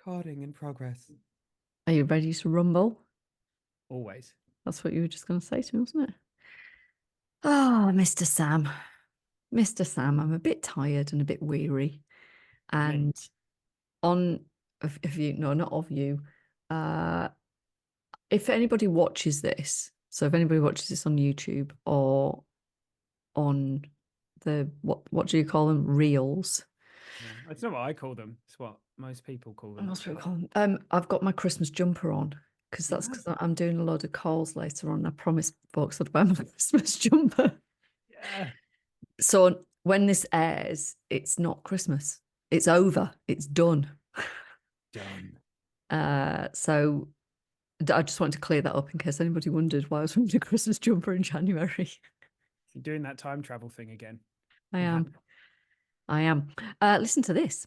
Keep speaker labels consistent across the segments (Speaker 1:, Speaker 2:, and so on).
Speaker 1: Recording in progress.
Speaker 2: Are you ready to rumble?
Speaker 1: Always.
Speaker 2: That's what you were just going to say to me, wasn't it? Oh, Mr. Sam. Mr. Sam, I'm a bit tired and a bit weary.
Speaker 1: Me.
Speaker 2: And on of you, no, not of you. Uh, if anybody watches this, so if anybody watches this on YouTube or on the what do you call them? Reels.
Speaker 1: Yeah. It's not what I call them. It's what most people call them.
Speaker 2: What's it called? I've got my Christmas jumper on because that's
Speaker 1: Yeah.
Speaker 2: because I'm doing a load of calls later on. I promised folks I'd wear my Christmas jumper.
Speaker 1: Yeah.
Speaker 2: So when this airs, it's not Christmas. It's over. It's done.
Speaker 1: Done.
Speaker 2: So I just wanted to clear that up in case anybody wondered why I was wearing a Christmas jumper in January.
Speaker 1: You're doing that time travel thing again.
Speaker 2: I am. I am. Listen to this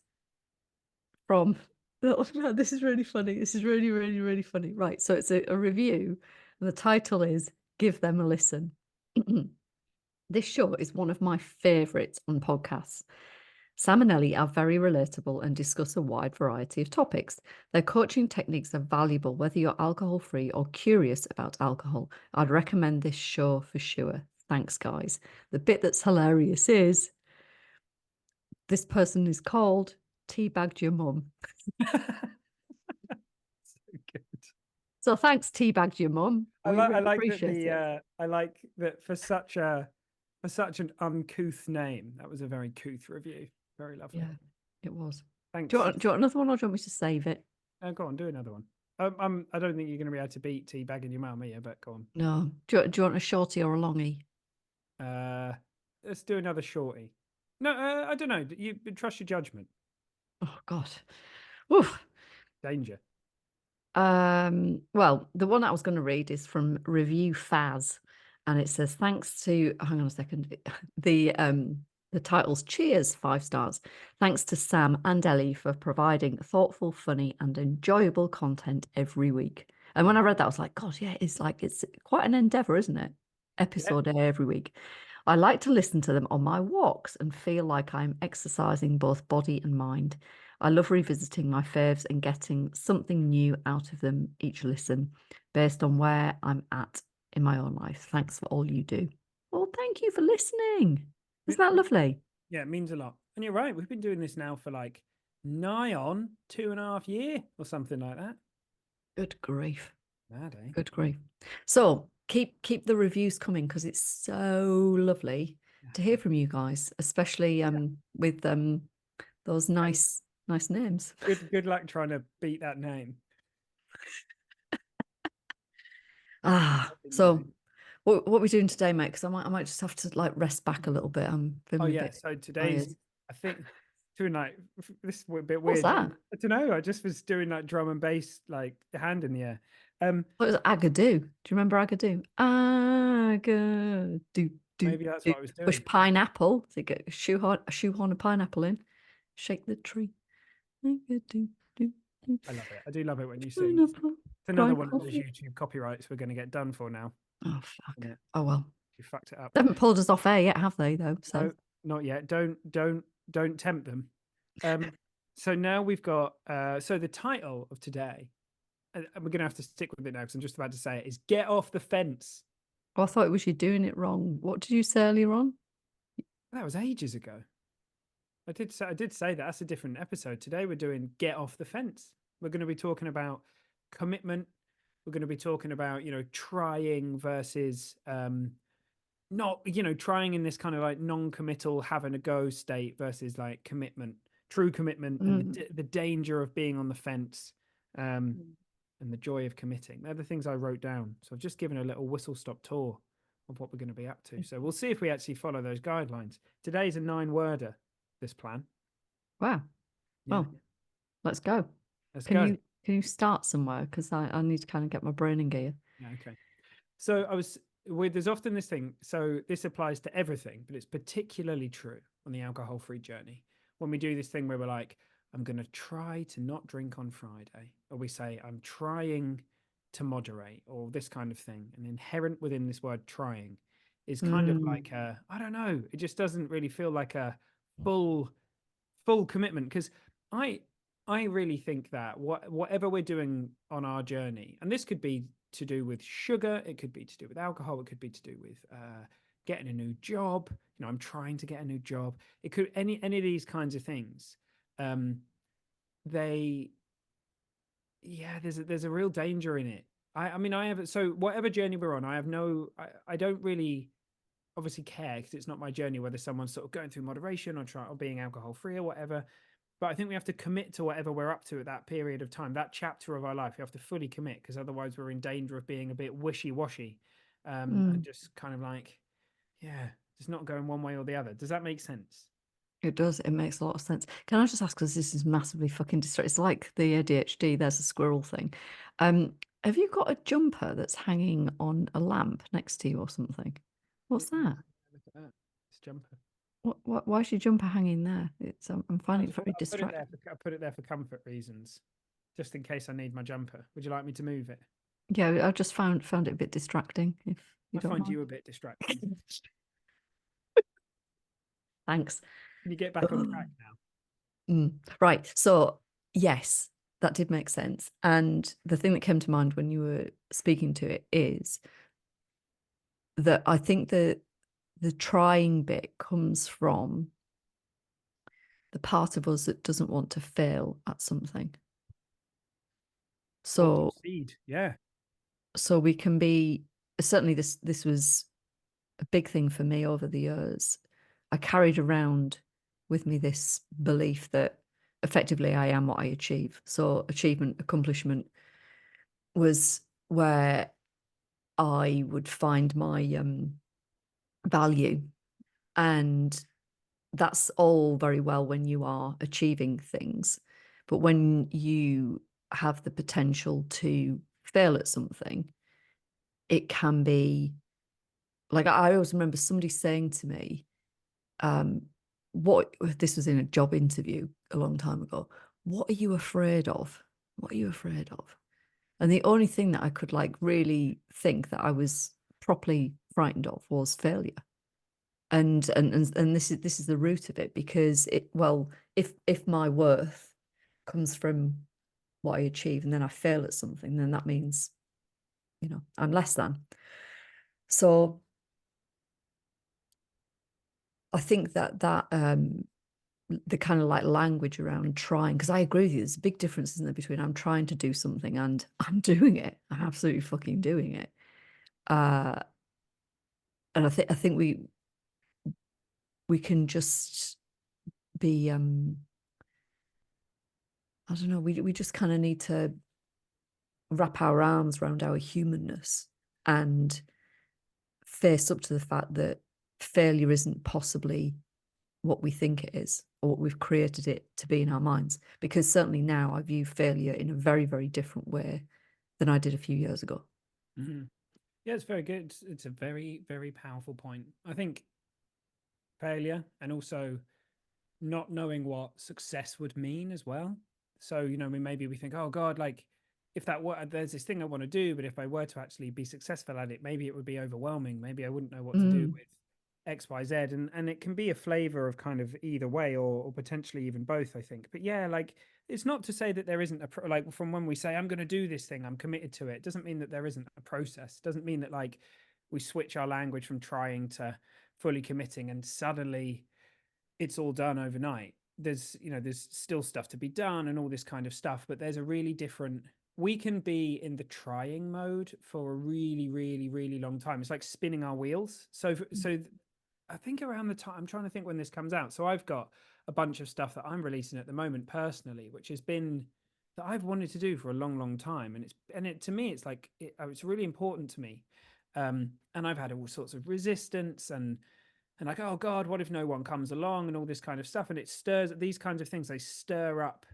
Speaker 2: from. Oh, man, this is really funny. This is really, really, really funny. Right. So it's a review, and the title is Give Them a Listen. This show is one of my favorites on podcasts. Sam and Ellie are very relatable and discuss a wide variety of topics. Their coaching techniques are valuable whether you're alcohol free or curious about alcohol. I'd recommend this show for sure. Thanks, guys. The bit that's hilarious is this person is called Teabagged Your Mum.
Speaker 1: So good.
Speaker 2: So thanks, Teabagged Your Mum.
Speaker 1: I
Speaker 2: We
Speaker 1: like I
Speaker 2: really
Speaker 1: like that
Speaker 2: appreciate it.
Speaker 1: I like that for such an uncouth name. That was a very couth review. Very lovely.
Speaker 2: Yeah, it was.
Speaker 1: Thanks.
Speaker 2: Do you want another one or do you want me to save it?
Speaker 1: Go on, do another one. I don't think you're gonna be able to beat teabagging your mum, yeah, but go on.
Speaker 2: No. Do you want a shorty or a longy?
Speaker 1: Uh let's do another shorty. No, I don't know. You trust your judgment.
Speaker 2: Oh, God. Oof.
Speaker 1: Danger.
Speaker 2: Well, the one I was going to read is from Review Faz, and it says, thanks to, hang on a second, the title's Cheers, 5 stars. Thanks to Sam and Ellie for providing thoughtful, funny, and enjoyable content every week. And when I read that, I was like, God, yeah, it's quite an endeavor, isn't it?
Speaker 1: Yeah.
Speaker 2: Episode every week. I like to listen to them on my walks and feel like I'm exercising both body and mind. I love revisiting my faves and getting something new out of them each listen based on where I'm at in my own life. Thanks for all you do. Well, thank you for listening. Isn't that lovely?
Speaker 1: Yeah, it means a lot. And you're right, we've been doing this now for like nigh on 2.5 years or something like that.
Speaker 2: Good grief.
Speaker 1: Mad, eh?
Speaker 2: Good grief. So keep the reviews coming because it's so lovely to hear from you guys, especially with those
Speaker 1: And
Speaker 2: nice names.
Speaker 1: good luck trying to beat that name.
Speaker 2: So what are we doing today, mate? Because I might just have to like rest back a little bit. I'm
Speaker 1: Oh
Speaker 2: feeling a
Speaker 1: yeah,
Speaker 2: bit
Speaker 1: so
Speaker 2: tired.
Speaker 1: today's I think doing like this is a bit
Speaker 2: What's
Speaker 1: weird.
Speaker 2: that?
Speaker 1: I don't know. I just was doing like drum and bass, like the hand in the air.
Speaker 2: What was Agadoo? Do you remember Agadoo? Agadoo, do,
Speaker 1: Maybe that's
Speaker 2: do.
Speaker 1: what I was
Speaker 2: Push
Speaker 1: doing.
Speaker 2: pineapple. So you get a shoehorn a pineapple in. Shake the tree. Agadoo, do, do.
Speaker 1: I love it. I do love it when you sing.
Speaker 2: Pineapple.
Speaker 1: It's another
Speaker 2: Dry
Speaker 1: one of those
Speaker 2: coffee.
Speaker 1: YouTube copyrights we're going to get done for now.
Speaker 2: Oh, fuck.
Speaker 1: Isn't it?
Speaker 2: Oh, well.
Speaker 1: You fucked it up.
Speaker 2: They haven't pulled us off air yet, have they, though? So,
Speaker 1: No, not yet. Don't tempt them. Um, so now we've got so the title of today, and we're gonna have to stick with it now because I'm just about to say it, is Get Off the Fence.
Speaker 2: oh, I thought it was you doing it wrong. What did you say earlier on?
Speaker 1: That was ages ago. I did say that. That's a different episode. Today we're doing Get Off the Fence. We're going to be talking about commitment. We're going to be talking about, trying versus not, trying in this kind of like non-committal having a go state versus like commitment, true commitment, and the danger of being on the fence, and the joy of committing. They're the things I wrote down. So I've just given a little whistle stop tour of what we're going to be up to. So we'll see if we actually follow those guidelines. Today's a 9-worder, this plan.
Speaker 2: Wow.
Speaker 1: Yeah.
Speaker 2: Well, let's go.
Speaker 1: Let's
Speaker 2: Can
Speaker 1: go.
Speaker 2: you start somewhere? Because I need to kind of get my brain in gear.
Speaker 1: Yeah, okay. So there's often this thing. So this applies to everything, but it's particularly true on the alcohol-free journey. When we do this thing where we're like, I'm going to try to not drink on Friday, or we say, I'm trying to moderate, or this kind of thing. And inherent within this word trying is kind of like I don't know, it just doesn't really feel like a full commitment. Because I I really think that whatever we're doing on our journey, and this could be to do with sugar, it could be to do with alcohol, it could be to do with getting a new job. You know, I'm trying to get a new job. It could any of these kinds of things. Um, they, yeah, there's a real danger in it. I mean, I have so whatever journey we're on, I have no, I don't really obviously care because it's not my journey whether someone's sort of going through moderation or trying or being alcohol free or whatever. But I think we have to commit to whatever we're up to at that period of time, that chapter of our life. We have to fully commit because otherwise we're in danger of being a bit wishy washy, and
Speaker 2: Mm,
Speaker 1: just kind of like, yeah, just not going one way or the other. Does that make sense?
Speaker 2: it does. It makes a lot of sense. Can I just ask, because this is massively fucking distracting. It's like the ADHD, there's a squirrel thing. Have you got a jumper that's hanging on a lamp next to you or something? What's that?
Speaker 1: Look at that. This jumper.
Speaker 2: Why is your jumper hanging there? It's I'm
Speaker 1: I
Speaker 2: finding it
Speaker 1: just
Speaker 2: very
Speaker 1: I put it
Speaker 2: distracting.
Speaker 1: there I put it there for comfort reasons, just in case I need my jumper. Would you like me to move it?
Speaker 2: Yeah, I just found it a bit distracting, if you
Speaker 1: I
Speaker 2: don't
Speaker 1: find
Speaker 2: mind.
Speaker 1: you a bit distracting.
Speaker 2: Thanks.
Speaker 1: Can you get back on track now?
Speaker 2: Right. So, yes, that did make sense. And the thing that came to mind when you were speaking to it is that I think that the trying bit comes from the part of us that doesn't want to fail at something.
Speaker 1: Or
Speaker 2: So,
Speaker 1: concede? Yeah.
Speaker 2: so we can be certainly this was a big thing for me over the years. I carried around with me this belief that effectively I am what I achieve. So achievement, accomplishment was where I would find my value. And that's all very well when you are achieving things. But when you have the potential to fail at something, it can be like I always remember somebody saying to me, um, what this was in a job interview a long time ago. What are you afraid of? What are you afraid of? And the only thing that I could like really think that I was properly frightened of was failure. And this is the root of it, because it, well, if my worth comes from what I achieve and then I fail at something, then that means, I'm less than. So I think that the kind of like language around trying, because I agree with you, there's a big difference, isn't there, between I'm trying to do something and I'm doing it. I'm absolutely fucking doing it. Uh, and I think we can just be I don't know, we just kind of need to wrap our arms around our humanness and face up to the fact that failure isn't possibly what we think it is or what we've created it to be in our minds. Because certainly now I view failure in a very, very different way than I did a few years ago.
Speaker 1: Hmm. Yeah, it's very good. It's a very, very powerful point. I think failure and also not knowing what success would mean as well. So, maybe we think, oh God, like if that were there's this thing I want to do, but if I were to actually be successful at it, maybe it would be overwhelming. Maybe I wouldn't know what to do
Speaker 2: Mm,
Speaker 1: with X, Y, Z. And it can be a flavor of kind of either way or potentially even both, I think. But yeah, like it's not to say that there isn't like from when we say I'm going to do this thing, I'm committed to it, doesn't mean that there isn't a process. Doesn't mean that like we switch our language from trying to fully committing and suddenly it's all done overnight. There's still stuff to be done and all this kind of stuff, but there's a really different, we can be in the trying mode for a really, really, really long time. It's like spinning our wheels. So I think around the time, I'm trying to think when this comes out. So I've got a bunch of stuff that I'm releasing at the moment personally, which has been that I've wanted to do for a long, long time. And to me, it's like, it's really important to me. And I've had all sorts of resistance and like, oh God, what if no one comes along and all this kind of stuff. And it stirs these kinds of things, they stir up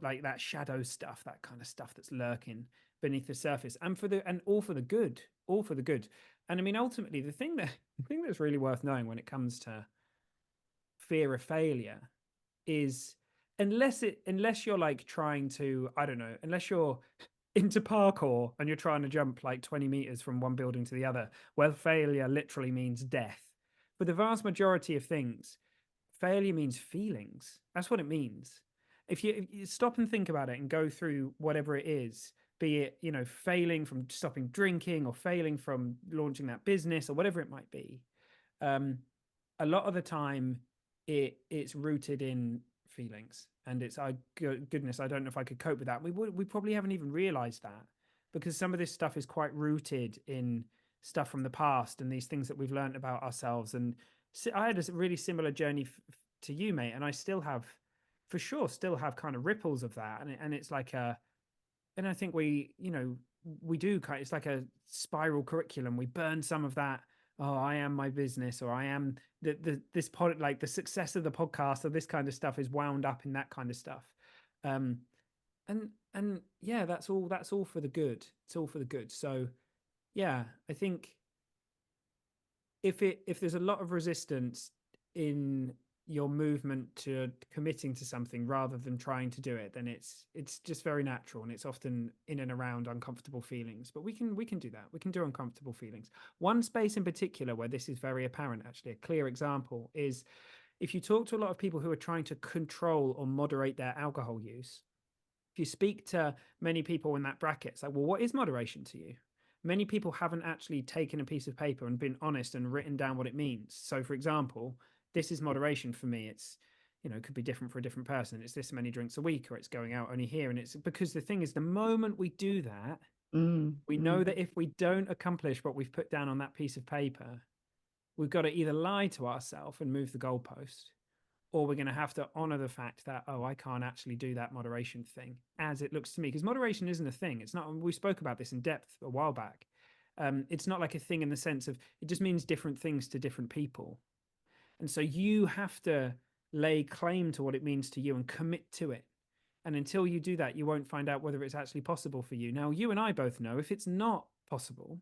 Speaker 1: like that shadow stuff, that kind of stuff that's lurking beneath the surface, and all for the good, all for the good. And I mean, ultimately, the thing that's really worth knowing when it comes to fear of failure is unless you're like trying to, I don't know, unless you're into parkour and you're trying to jump like 20 meters from one building to the other, where failure literally means death. For the vast majority of things, failure means feelings. That's what it means. if you stop and think about it and go through whatever it is, be it, you know, failing from stopping drinking or failing from launching that business or whatever it might be, a lot of the time it's rooted in feelings, and it's, goodness, I don't know if I could cope with that. We probably haven't even realized that, because some of this stuff is quite rooted in stuff from the past and these things that we've learned about ourselves. And I had a really similar journey to you, mate, and I still have, for sure, still have kind of ripples of that. And it's like a, and I think we, you know, we do kind of, it's like a spiral curriculum. We burn some of that. Oh, I am my business, or I am this pod, like the success of the podcast, or this kind of stuff is wound up in that kind of stuff. Um, and yeah, that's all for the good. It's all for the good. So yeah, I think if there's a lot of resistance in your movement to committing to something rather than trying to do it, then it's just very natural, and it's often in and around uncomfortable feelings. But we can do that. We can do uncomfortable feelings. One space in particular where this is very apparent, actually, a clear example, is if you talk to a lot of people who are trying to control or moderate their alcohol use. If you speak to many people in that bracket, it's like, well, what is moderation to you? Many people haven't actually taken a piece of paper and been honest and written down what it means. So, for example, this is moderation for me. It's, you know, it could be different for a different person. It's this many drinks a week, or it's going out only here. And it's because the thing is, the moment we do that, we know that if we don't accomplish what we've put down on that piece of paper, we've got to either lie to ourselves and move the goalpost, or we're going to have to honor the fact that, oh, I can't actually do that moderation thing as it looks to me, because moderation isn't a thing. It's not. We spoke about this in depth a while back. It's not like a thing in the sense of, it just means different things to different people. And so you have to lay claim to what it means to you and commit to it. And until you do that, you won't find out whether it's actually possible for you. Now, you and I both know if it's not possible,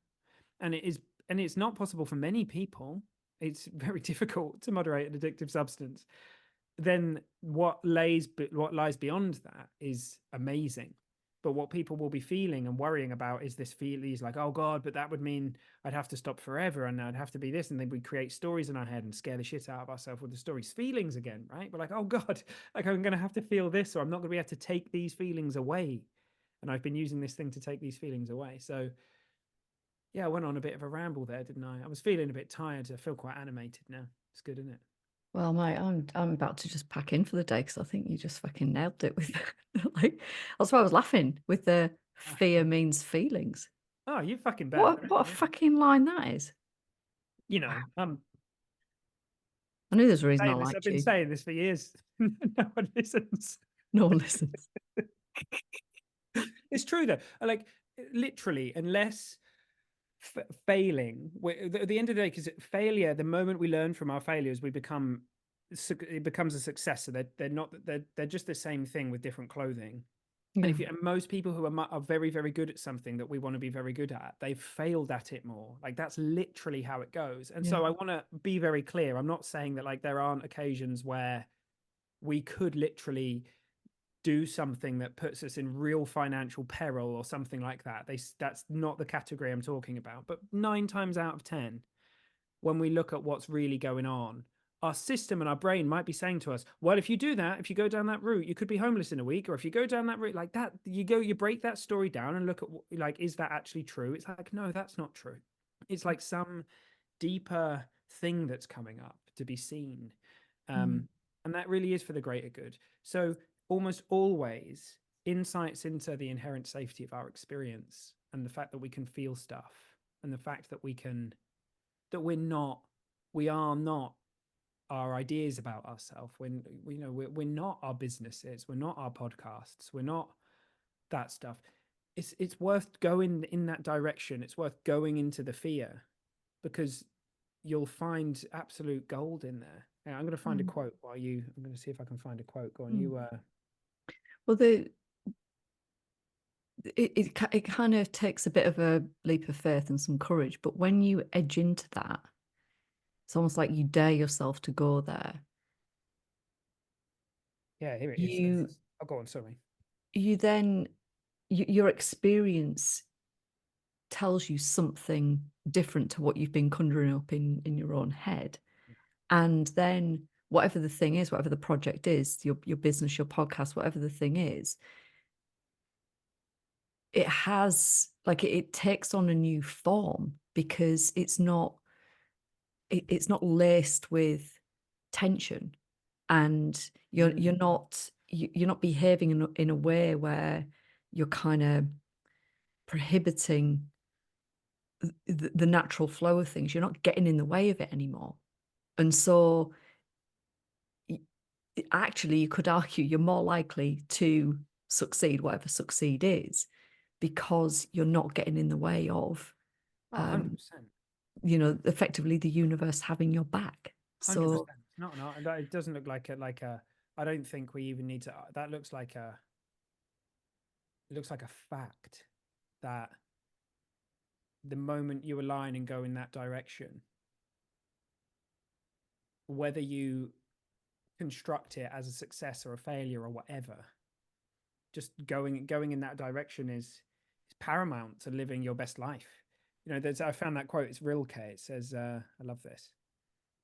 Speaker 1: and it is, and it's not possible for many people, it's very difficult to moderate an addictive substance, then what lies beyond that is amazing. But what people will be feeling and worrying about is this feeling, like, oh God, but that would mean I'd have to stop forever, and I'd have to be this. And then we create stories in our head and scare the shit out of ourselves with the stories. Feelings again, right? We're like, oh God, like I'm going to have to feel this, or I'm not going to be able to take these feelings away. And I've been using this thing to take these feelings away. So yeah, I went on a bit of a ramble there, didn't I? I was feeling a bit tired. I feel quite animated now. It's good, isn't it?
Speaker 2: Well, mate, I'm about to just pack in for the day because I think you just fucking nailed it with like that's why I was laughing with the fear means feelings.
Speaker 1: Oh, you fucking bet.
Speaker 2: What a fucking line that is.
Speaker 1: You know,
Speaker 2: I knew there's a reason I
Speaker 1: saying this. I've
Speaker 2: liked
Speaker 1: been
Speaker 2: you.
Speaker 1: saying this for years. No one listens.
Speaker 2: No one listens.
Speaker 1: It's true though. Like literally, unless failing, at the end of the day, because failure, the moment we learn from our failures, we become, it becomes a success. So they're not, they're just the same thing with different clothing. And
Speaker 2: Yeah.
Speaker 1: if you, and most people who are very, very good at something that we want to be very good at, they've failed at it more. Like that's literally how it goes. And
Speaker 2: Yeah.
Speaker 1: so I want to be very clear. I'm not saying that like there aren't occasions where we could literally do something that puts us in real financial peril or something like that. That's not the category I'm talking about. But 9 times out of 10, when we look at what's really going on, our system and our brain might be saying to us, well, if you do that, if you go down that route, you could be homeless in a week. Or if you go down that route like that, you break that story down and look at, like, is that actually true? It's like, no, that's not true. It's like some deeper thing that's coming up to be seen. And that really is for the greater good. So almost always, insights into the inherent safety of our experience, and the fact that we can feel stuff, and the fact that we are not our ideas about ourselves. When we're not our businesses, we're not our podcasts, we're not that stuff. It's worth going in that direction. It's worth going into the fear, because you'll find absolute gold in there. Yeah, I'm going to find a quote while you. I'm going to see if I can find a quote. Go on, you.
Speaker 2: Well, it kind of takes a bit of a leap of faith and some courage, but when you edge into that, it's almost like you dare yourself to go there.
Speaker 1: Yeah, here it is.
Speaker 2: You
Speaker 1: I'll go on. Sorry.
Speaker 2: then your experience tells you something different to what you've been conjuring up in your own head. And then whatever the thing is, whatever the project is, your business, your podcast, whatever the thing is, it has like it takes on a new form because it's not laced with tension, and you're not behaving in a way where you're kind of prohibiting the natural flow of things. You're not getting in the way of it anymore. And so actually you could argue you're more likely to succeed, whatever succeed is, because you're not getting in the way of
Speaker 1: 100%.
Speaker 2: Effectively the universe having your back.
Speaker 1: 100%.
Speaker 2: So
Speaker 1: It's not an art. It doesn't look like a. I don't think we even need to. That looks like a. It looks like a fact that the moment you align and go in that direction, whether you construct it as a success or a failure or whatever, just going in that direction is paramount to living your best life. I found that quote. It's Rilke. It says, I love this.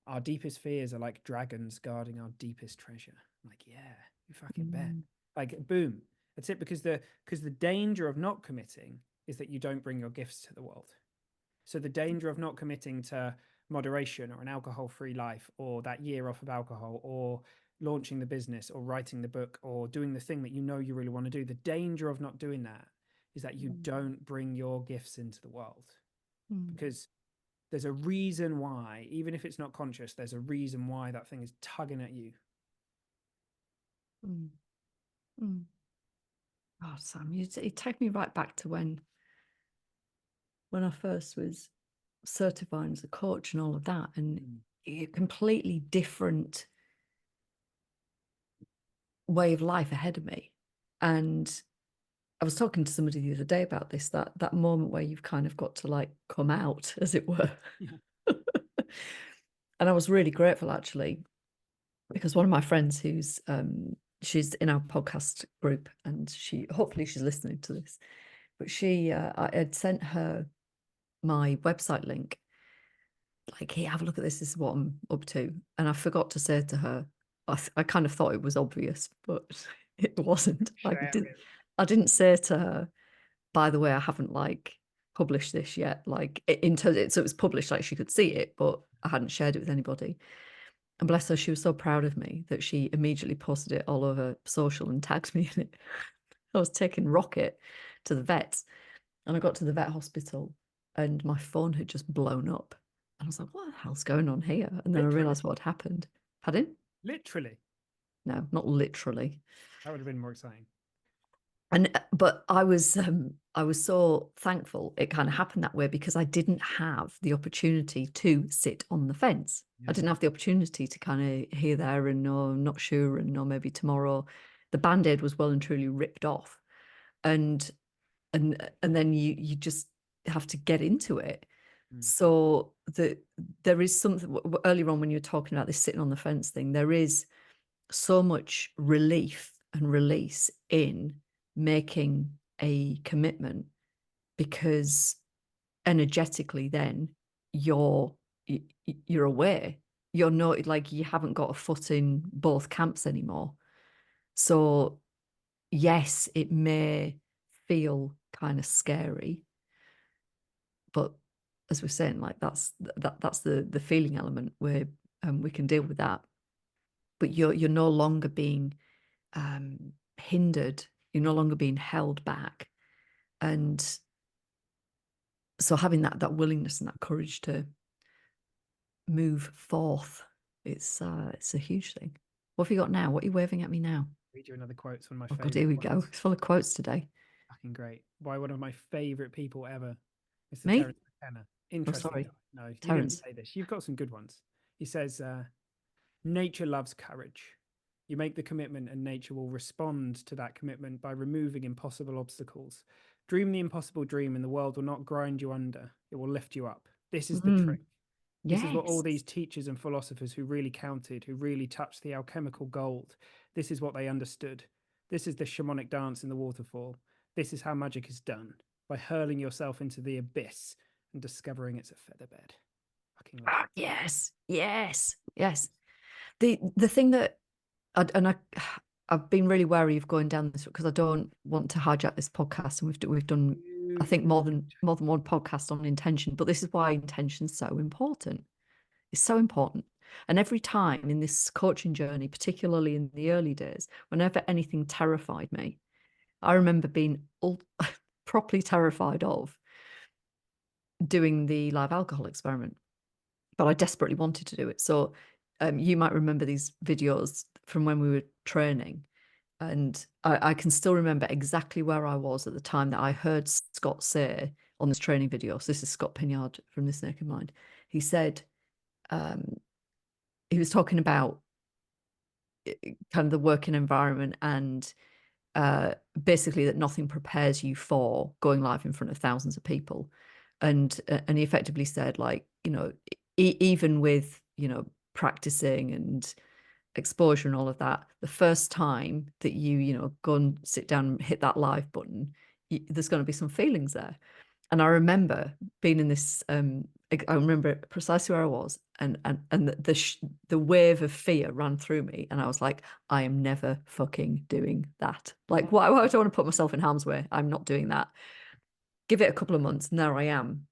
Speaker 1: Our deepest fears are like dragons guarding our deepest treasure. I'm like, yeah, you fucking bet. Like, boom. That's it. Because the danger of not committing is that you don't bring your gifts to the world. So the danger of not committing to moderation or an alcohol-free life or that year off of alcohol or launching the business or writing the book or doing the thing that you know you really want to do, the danger of not doing that is that you don't bring your gifts into the world. Because there's a reason why, even if it's not conscious, there's a reason why that thing is tugging at you.
Speaker 2: Oh, Sam, you take me right back to when I first was certifying as a coach and all of that, and a completely different way of life ahead of me. And I was talking to somebody the other day about this, that moment where you've kind of got to like come out, as it were. Yeah. And I was really grateful actually, because one of my friends who's she's in our podcast group, and hopefully she's listening to this, but I had sent her my website link, like, hey, have a look at this is what I'm up to. And I forgot to say to her, I kind of thought it was obvious, but it wasn't. Like, I didn't say to her, by the way, I haven't like published this yet. Like, in terms, so it was published, like she could see it, but I hadn't shared it with anybody. And bless her, she was so proud of me that she immediately posted it all over social and tagged me in it. I was taking Rocket to the vets, and I got to the vet hospital and my phone had just blown up. And I was like, what the hell's going on here? And then I realized what had happened. Pardon?
Speaker 1: Literally.
Speaker 2: No, not literally.
Speaker 1: That would have been more exciting.
Speaker 2: But I was so thankful it kind of happened that way, because I didn't have the opportunity to sit on the fence. I didn't have the opportunity to kind of here, there, and no, I'm not sure, and no, maybe tomorrow. The band-aid was well and truly ripped off, and then you just have to get into it. So there is something earlier on when you were talking about this sitting on the fence thing. There is so much relief and release in making a commitment, because energetically then you're aware, you're not like, you haven't got a foot in both camps anymore. So yes, it may feel kind of scary, but as we're saying, like that's the feeling element where we can deal with that. But you're no longer being hindered, you're no longer being held back. And so having that willingness and that courage to move forth, it's a huge thing. What have you got now? What are you waving at me now?
Speaker 1: Read you another quote. It's one of my
Speaker 2: Oh God,
Speaker 1: favorite
Speaker 2: here we
Speaker 1: quotes.
Speaker 2: go. It's full of quotes today.
Speaker 1: Fucking great. By one of my favorite people ever, Mr.
Speaker 2: Me?
Speaker 1: Terence McKenna.
Speaker 2: Oh,
Speaker 1: Interesting
Speaker 2: sorry.
Speaker 1: guy. No, he didn't
Speaker 2: Terence.
Speaker 1: say this. You've got some good ones. He says, nature loves courage. You make the commitment and nature will respond to that commitment by removing impossible obstacles. Dream the impossible dream and the world will not grind you under. It will lift you up. This is the trick. This is what all
Speaker 2: Yes.
Speaker 1: these teachers and philosophers who really counted, who really touched the alchemical gold, this is what they understood. This is the shamanic dance in the waterfall. This is how magic is done, by hurling yourself into the abyss and discovering it's a featherbed. Fucking love it.
Speaker 2: Yes. Yes. Yes. The thing that I've been really wary of going down this because I don't want to hijack this podcast, and we've done, I think, more than one podcast on intention. But this is why intention's so important. It's so important. And every time in this coaching journey, particularly in the early days, whenever anything terrified me, I remember being properly terrified of doing the live alcohol experiment, but I desperately wanted to do it. So you might remember these videos from when we were training. And I can still remember exactly where I was at the time that I heard Scott say on this training video. So this is Scott Pignard from This Naked Mind. He said, he was talking about kind of the working environment and basically that nothing prepares you for going live in front of thousands of people. And he effectively said, like, even with, practicing and exposure and all of that, the first time that you go and sit down and hit that live button, there's going to be some feelings there. And I remember being in this I remember precisely where I was, and the wave of fear ran through me, and I was like, I am never fucking doing that. Like, why would I want to put myself in harm's way? I'm not doing that. Give it a couple of months, and there I am,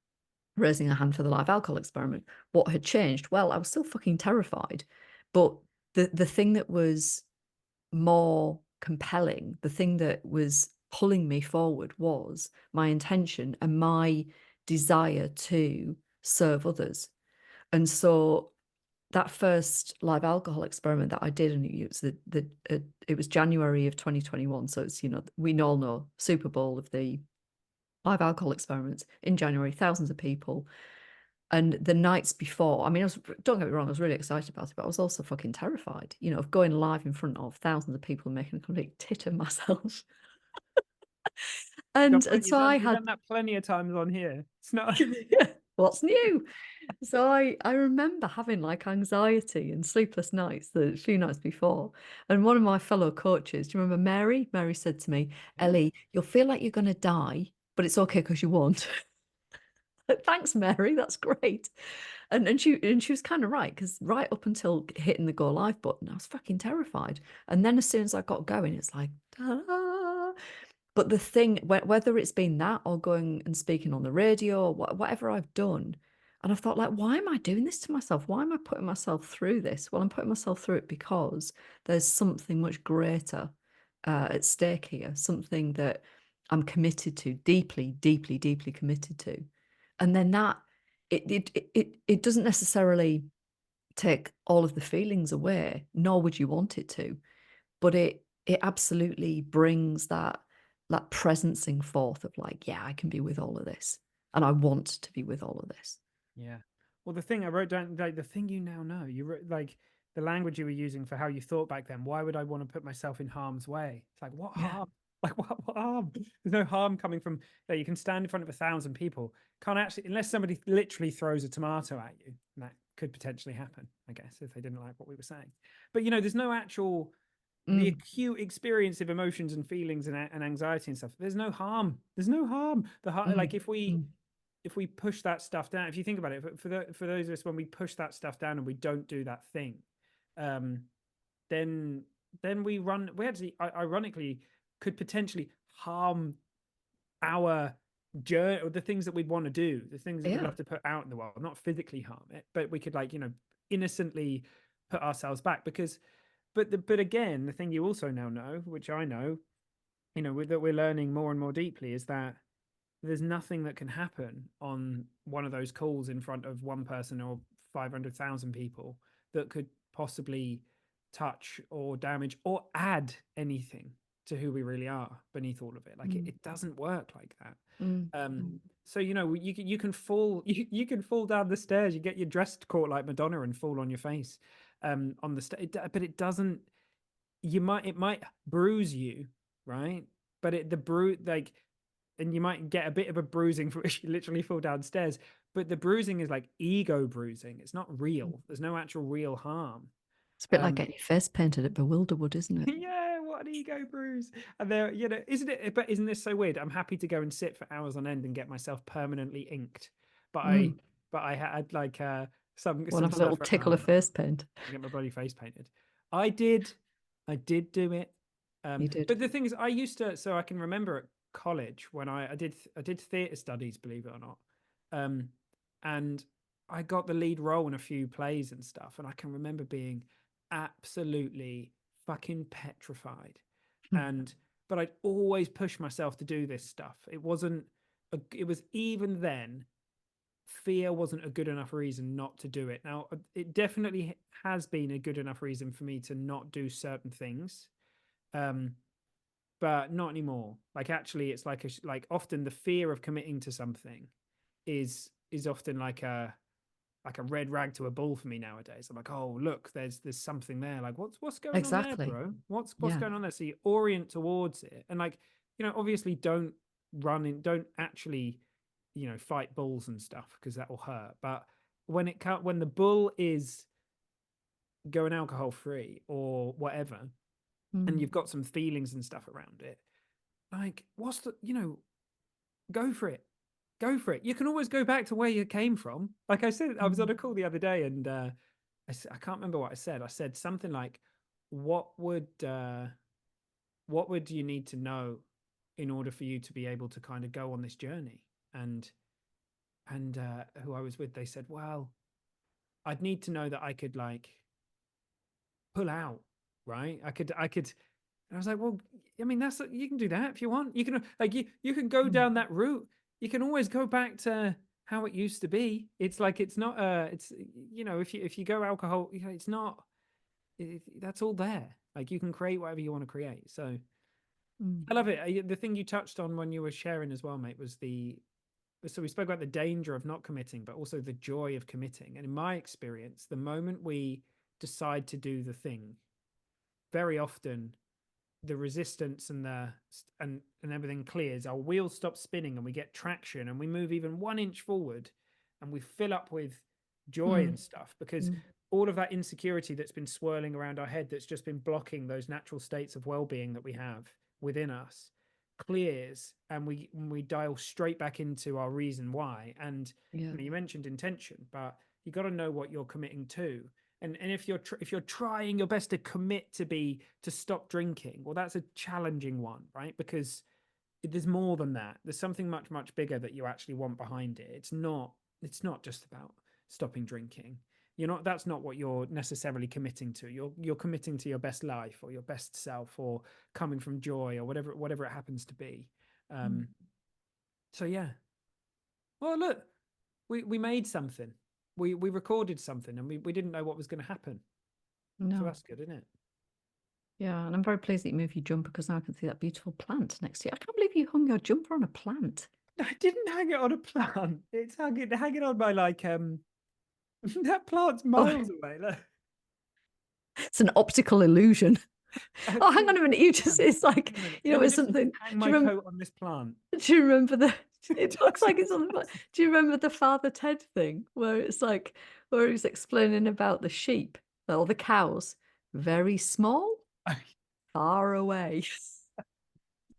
Speaker 2: raising a hand for the live alcohol experiment. What had changed? Well, I was still fucking terrified, but the thing that was more compelling, the thing that was pulling me forward, was my intention and my desire to serve others. And so that first live alcohol experiment that I did, and it was it was January of 2021. So it's, we all know Super Bowl of the live alcohol experiments in January, thousands of people. And the nights before, I mean, don't get me wrong, I was really excited about it, but I was also fucking terrified, of going live in front of thousands of people and making a complete tit of myself. And so I
Speaker 1: You've
Speaker 2: had
Speaker 1: done that plenty of times on here. It's not.
Speaker 2: yeah, what's new? So I remember having like anxiety and sleepless nights the few nights before. And one of my fellow coaches, do you remember Mary? Mary said to me, Ellie, you'll feel like you're going to die, but it's okay because you won't. Thanks, Mary. That's great. And she was kind of right, because right up until hitting the go live button, I was fucking terrified. And then as soon as I got going, it's like, ta-da. But the thing, whether it's been that or going and speaking on the radio or whatever I've done, and I've thought, like, why am I doing this to myself? Why am I putting myself through this? Well, I'm putting myself through it because there's something much greater at stake here, something that I'm committed to, deeply, deeply, deeply committed to. And then that it doesn't necessarily take all of the feelings away, nor would you want it to, but it absolutely brings that presencing forth of like, yeah, I can be with all of this, and I want to be with all of this.
Speaker 1: Yeah. Well, the thing I wrote down, like the thing you now know, you wrote like the language you were using for how you thought back then. Why would I want to put myself in harm's way? It's like, what
Speaker 2: Yeah.
Speaker 1: harm? Like, what harm? There's no harm coming from that. You can stand in front of 1,000 people. Can't actually, unless somebody literally throws a tomato at you. And that could potentially happen, I guess, if they didn't like what we were saying. But, there's no actual, the acute experience of emotions and feelings and anxiety and stuff. There's no harm. There's no harm. Like if we push that stuff down, if you think about it, for those of us, when we push that stuff down and we don't do that thing, then we actually ironically could potentially harm our journey, or the things that we'd want to do, the things that we'd
Speaker 2: Yeah.
Speaker 1: love to put out in the world, not physically harm it, but we could, like, innocently put ourselves back. Because but again, the thing you also now know, which I know, that we're learning more and more deeply, is that there's nothing that can happen on one of those calls in front of one person or 500,000 people that could possibly touch or damage or add anything to who we really are beneath all of it. Like it doesn't work like that. So you can fall you can fall down the stairs, you get your dress caught like Madonna and fall on your face on the stage, but it doesn't. It might bruise you, right? But and you might get a bit of a bruising for if you literally fall downstairs. But the bruising is like ego bruising. It's not real. There's no actual real harm.
Speaker 2: It's a bit like getting your face painted at Bewilderwood, isn't it?
Speaker 1: Yeah, what an ego bruise. And there, isn't it? But isn't this so weird? I'm happy to go and sit for hours on end and get myself permanently inked. But I had like
Speaker 2: Want to have a little
Speaker 1: stuff at
Speaker 2: tickle of
Speaker 1: home.
Speaker 2: face paint?
Speaker 1: I get my bloody face painted. I did, I did do it.
Speaker 2: You did.
Speaker 1: But the thing is, I used to. So I can remember at college when I did theatre studies, believe it or not, and I got the lead role in a few plays and stuff, and I can remember being absolutely fucking petrified. And but I'd always push myself to do this stuff. It wasn't. It was even then fear wasn't a good enough reason not to do it. Now, it definitely has been a good enough reason for me to not do certain things, um, but not anymore. Like actually, it's like like often the fear of committing to something is often like a red rag to a bull for me nowadays. I'm like, oh look, there's something there. Like what's going on there,
Speaker 2: Exactly.
Speaker 1: bro? What's
Speaker 2: Yeah.
Speaker 1: going on there? So you orient towards it, and like obviously don't actually fight bulls and stuff because that will hurt. But when the bull is going alcohol free or whatever, and
Speaker 2: Mm.
Speaker 1: you've got some feelings and stuff around it, like what's the go for it. Go for it. You can always go back to where you came from. Like I said, I was on
Speaker 2: Mm.
Speaker 1: a call the other day, and I can't remember what I said. I said something like, "What would you need to know in order for you to be able to kind of go on this journey?" And who I was with, they said, "Well, I'd need to know that I could like pull out, right? I could." And I was like, "Well, I mean, that's you can do that if you want. You can like you can go
Speaker 2: Mm.
Speaker 1: down that route. You can always go back to how it used to be. It's like it's not it's if you go alcohol, it's not that's all there. Like you can create whatever you want to create. So
Speaker 2: Mm.
Speaker 1: I love it. The thing you touched on when you were sharing as well, mate, was the so we spoke about the danger of not committing, but also the joy of committing. And in my experience, the moment we decide to do the thing, very often the resistance and everything clears, our wheels stop spinning and we get traction and we move even 1 inch forward and we fill up with joy
Speaker 2: Mm.
Speaker 1: and stuff because
Speaker 2: Mm.
Speaker 1: all of that insecurity that's been swirling around our head that's just been blocking those natural states of well-being that we have within us clears and we dial straight back into our reason why. And
Speaker 2: Yeah.
Speaker 1: you mentioned intention, but you got to know what you're committing to. And if you're trying your best to commit to stop drinking, well, that's a challenging one, right? Because there's more than that. There's something much bigger that you actually want behind it. It's not just about stopping drinking. You're not That's not what you're necessarily committing to. You're committing to your best life or your best self or coming from joy or whatever it happens to be.
Speaker 2: Mm.
Speaker 1: um so yeah. Well, look, we made something. We recorded something and we didn't know what was going to happen. So
Speaker 2: No.
Speaker 1: that's good, isn't it?
Speaker 2: Yeah, and I'm very pleased that you moved your jumper because now I can see that beautiful plant next to you. I can't believe you hung your jumper on a plant.
Speaker 1: I didn't hang it on a plant. It's hanging on by like that plant's
Speaker 2: Oh,
Speaker 1: miles away. Look.
Speaker 2: it's an optical illusion. Oh, hang on a minute. You
Speaker 1: Hang
Speaker 2: just,
Speaker 1: on,
Speaker 2: it's like,
Speaker 1: hang on a minute.
Speaker 2: you
Speaker 1: Let
Speaker 2: know,
Speaker 1: me
Speaker 2: it's
Speaker 1: just
Speaker 2: something.
Speaker 1: hang
Speaker 2: Do
Speaker 1: my
Speaker 2: you remember?
Speaker 1: coat on this plant.
Speaker 2: Do you remember the?
Speaker 1: It
Speaker 2: It looks
Speaker 1: does.
Speaker 2: like it's on the. Do you remember the Father Ted thing where it's like, where he was explaining about the sheep or the cows, very small, far away.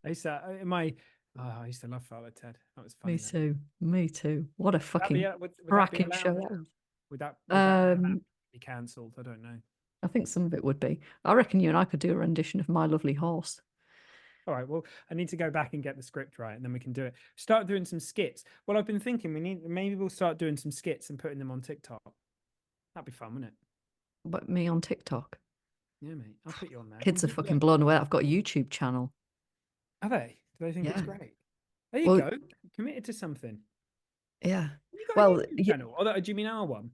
Speaker 1: I used to, in my, oh, I used to love Father Ted. That was
Speaker 2: Me
Speaker 1: funny. That
Speaker 2: too. Me too. What a
Speaker 1: would that be
Speaker 2: fucking
Speaker 1: would that be
Speaker 2: cracking
Speaker 1: allowed
Speaker 2: show
Speaker 1: now?
Speaker 2: that was.
Speaker 1: Would that now
Speaker 2: Um,
Speaker 1: be cancelled? I don't know.
Speaker 2: I think some of it would be. I reckon you and I could do a rendition of My Lovely Horse.
Speaker 1: All right. Well, I need to go back and get the script right, and then we can do it. Start doing some skits. Well, I've been thinking maybe we'll start doing some skits and putting them on TikTok. That'd be fun, wouldn't it?
Speaker 2: But me on TikTok.
Speaker 1: Yeah, mate. I'll put you on there.
Speaker 2: Kids are
Speaker 1: Look,
Speaker 2: fucking blown away. I've got a YouTube channel.
Speaker 1: are they? Do they think it's
Speaker 2: Yeah.
Speaker 1: great? There you
Speaker 2: Well,
Speaker 1: go. Committed to something.
Speaker 2: yeah.
Speaker 1: You got a
Speaker 2: Well,
Speaker 1: YouTube channel? Or do you mean our one?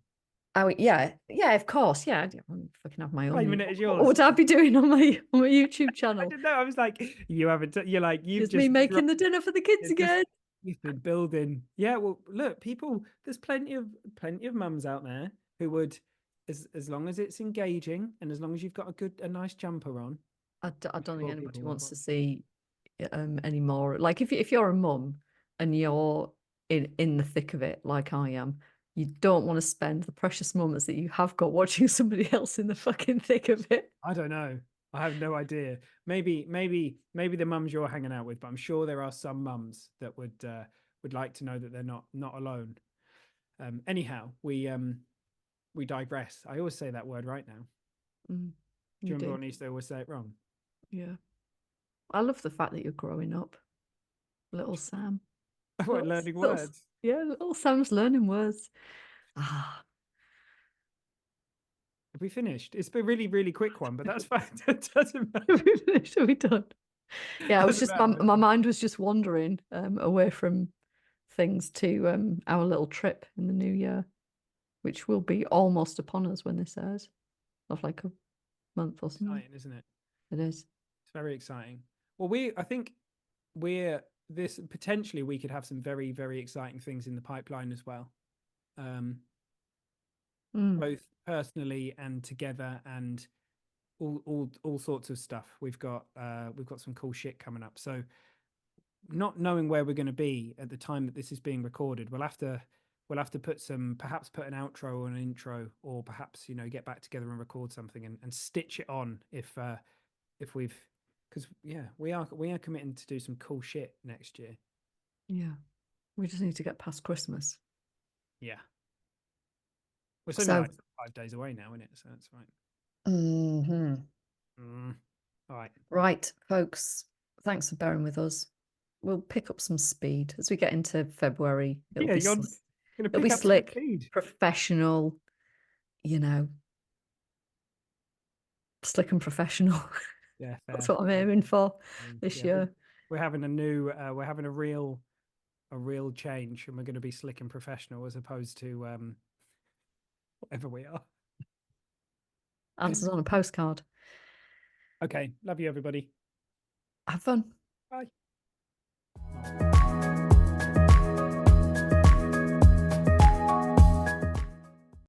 Speaker 2: yeah, yeah, of course, yeah. I fucking have my own.
Speaker 1: Claiming it as
Speaker 2: What
Speaker 1: yours.
Speaker 2: would I be doing on my YouTube
Speaker 1: I
Speaker 2: channel?
Speaker 1: didn't know. I was like, you haven't. You're like you've
Speaker 2: Just me making the dinner for the kids
Speaker 1: you're just
Speaker 2: again.
Speaker 1: you've been building. Yeah. Well, look, people. There's plenty of mums out there who would, as long as it's engaging and as long as you've got a nice jumper on.
Speaker 2: I
Speaker 1: I'm
Speaker 2: don't think
Speaker 1: sure
Speaker 2: anybody
Speaker 1: people will
Speaker 2: wants to
Speaker 1: watch.
Speaker 2: see anymore. Like if you're a mum and you're in the thick of it, like I am, you don't want to spend the precious moments that you have got watching somebody else in the fucking thick of it.
Speaker 1: I don't know. I have no idea. Maybe the mums you're hanging out with, but I'm sure there are some mums that would like to know that they're not alone. Anyhow, we digress. I always say that word right now.
Speaker 2: Mm,
Speaker 1: Do you
Speaker 2: you
Speaker 1: remember
Speaker 2: do.
Speaker 1: when I used to always say it wrong?
Speaker 2: Yeah. I love the fact that you're growing up, little Sam.
Speaker 1: What, learning
Speaker 2: Little,
Speaker 1: words?
Speaker 2: yeah, little Sam's learning words. Ah,
Speaker 1: Have we finished? It's been a really, really quick one, but that's fine. It doesn't matter.
Speaker 2: have we finished? Are we done? Yeah, I was
Speaker 1: Doesn't
Speaker 2: just
Speaker 1: matter.
Speaker 2: my mind was just wandering away from things to our little trip in the new year, which will be almost upon us when this airs, of like a month or something.
Speaker 1: Exciting, isn't it?
Speaker 2: It is.
Speaker 1: It's very exciting. Well, I think we're this potentially we could have some very, very exciting things in the pipeline as well. Um, both personally and together, and all sorts of stuff. We've got some cool shit coming up. So not knowing where we're going to be at the time that this is being recorded, we'll have to perhaps put an outro or an intro, or perhaps get back together and record something and stitch it on if we've, because yeah, we are committing to do some cool shit next year.
Speaker 2: Yeah. We just need to get past Christmas.
Speaker 1: Yeah, well, it's only
Speaker 2: So,
Speaker 1: like 5 days away now, isn't it? So that's right.
Speaker 2: mhm.
Speaker 1: All right.
Speaker 2: Right, folks, thanks for bearing with us. We'll pick up some speed as we get into February.
Speaker 1: Yeah, you're going to
Speaker 2: It'll be
Speaker 1: pick up some
Speaker 2: slick,
Speaker 1: speed.
Speaker 2: professional, you know, slick and professional.
Speaker 1: Yeah,
Speaker 2: That's
Speaker 1: fair.
Speaker 2: what I'm aiming for this
Speaker 1: Yeah,
Speaker 2: year.
Speaker 1: we're having a real change, and we're going to be slick and professional as opposed to whatever we are.
Speaker 2: Answers on a postcard.
Speaker 1: Okay, love you, everybody.
Speaker 2: Have fun.
Speaker 1: Bye.